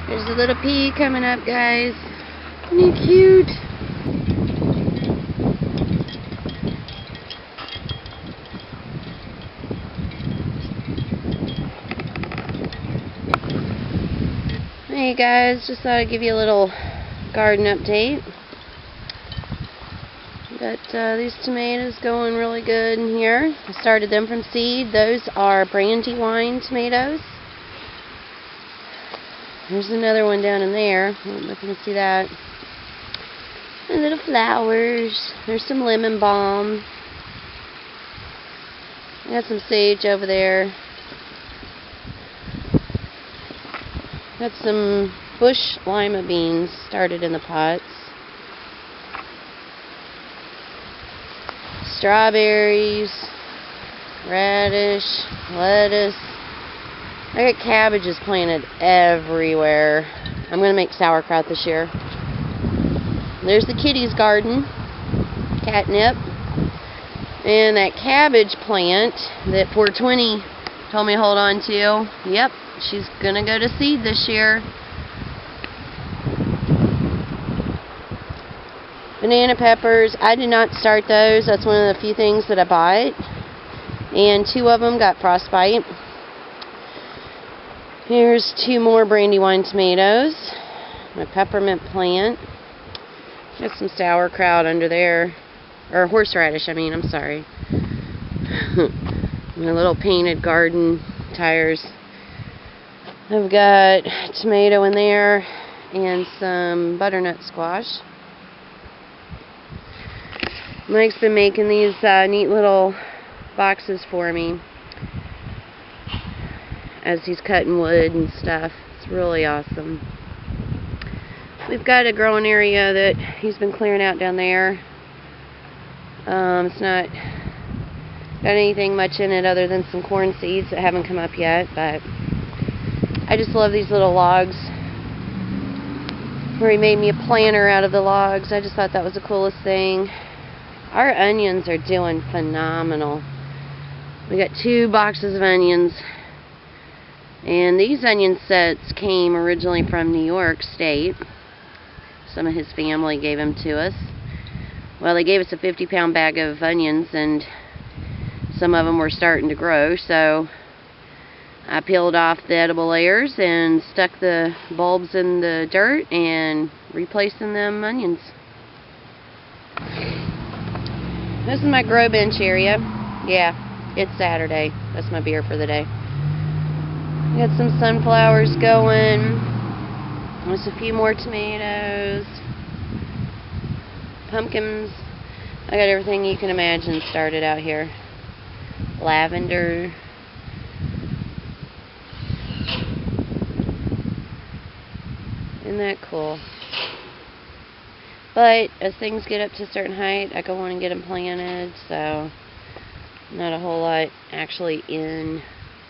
There's a little pea coming up, guys. Isn't he cute? Hey guys, just thought I'd give you a little garden update. Got these tomatoes going really good in here. I started them from seed. Those are Brandywine tomatoes. There's another one down in there. I don't know if you can see that. And little flowers. There's some lemon balm. I got some sage over there. Got some bush lima beans started in the pots. Strawberries, radish, lettuce. I got cabbages planted everywhere. I'm going to make sauerkraut this year. There's the kitty's garden, catnip. And that cabbage plant that 420 told me to hold on to, yep, she's going to go to seed this year. Banana peppers, I did not start those. That's one of the few things that I bought. And 2 of them got frostbite. Here's 2 more Brandywine tomatoes. My peppermint plant. Got some sauerkraut under there. Or horseradish, I'm sorry. My little painted garden tires. I've got tomato in there and some butternut squash. Mike's been making these neat little boxes for me as he's cutting wood and stuff. It's really awesome. We've got a growing area that he's been clearing out down there. It's not got anything much in it other than some corn seeds that haven't come up yet, but I just love these little logs where he made me a planter out of the logs. I just thought that was the coolest thing. Our onions are doing phenomenal. We got 2 boxes of onions. And these onion sets came originally from New York State. Some of his family gave them to us. Well, they gave us a 50-pound bag of onions, and some of them were starting to grow, so I peeled off the edible layers and stuck the bulbs in the dirt and replacing them onions. This is my grow bench area. Yeah, it's Saturday. That's my beer for the day. Got some sunflowers going. There's a few more tomatoes. Pumpkins. I got everything you can imagine started out here. Lavender. Isn't that cool? But as things get up to a certain height, I go on and get them planted, so not a whole lot actually in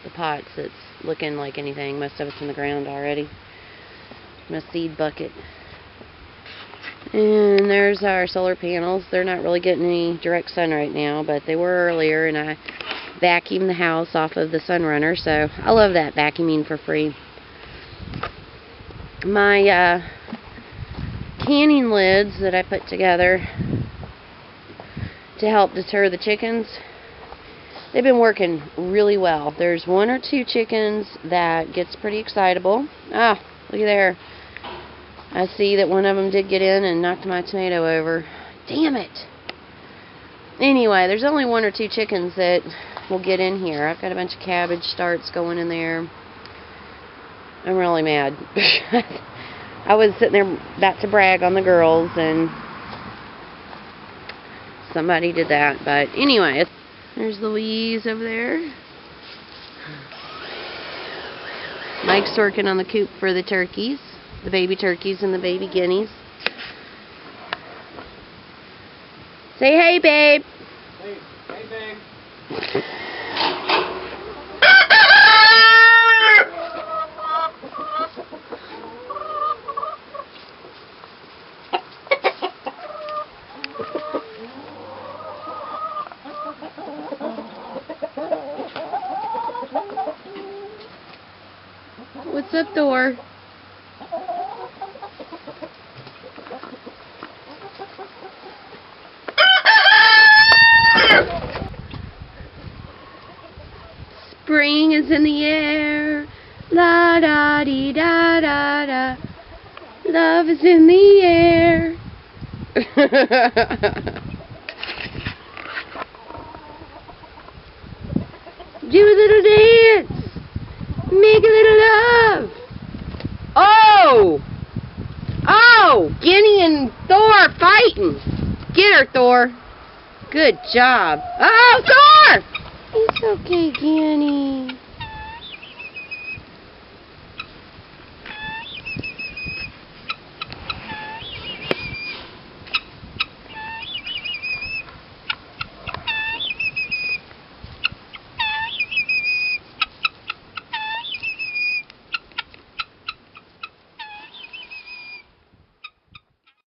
the pots that's looking like anything. Most of it's in the ground already. My seed bucket. And there's our solar panels. They're not really getting any direct sun right now, but they were earlier, and I vacuumed the house off of the Sunrunner, so I love that, vacuuming for free. My canning lids that I put together to help deter the chickens, they've been working really well. There's 1 or 2 chickens that gets pretty excitable. Ah, look at there. I see that one of them did get in and knocked my tomato over. Damn it. Anyway, there's only 1 or 2 chickens that will get in here. I've got a bunch of cabbage starts going in there. I'm really mad. I was sitting there about to brag on the girls, and somebody did that. But anyway, there's Louise over there. Mike's working on the coop for the turkeys, the baby turkeys and the baby guineas. Say hey, babe. Hey, babe. What's up, Thor? Spring is in the air. La da dee da da da. Love is in the air. Do a little dance. Make a little love. Oh! Oh! Guinea and Thor are fighting. Get her, Thor. Good job. Oh, Thor! It's okay, Guinea.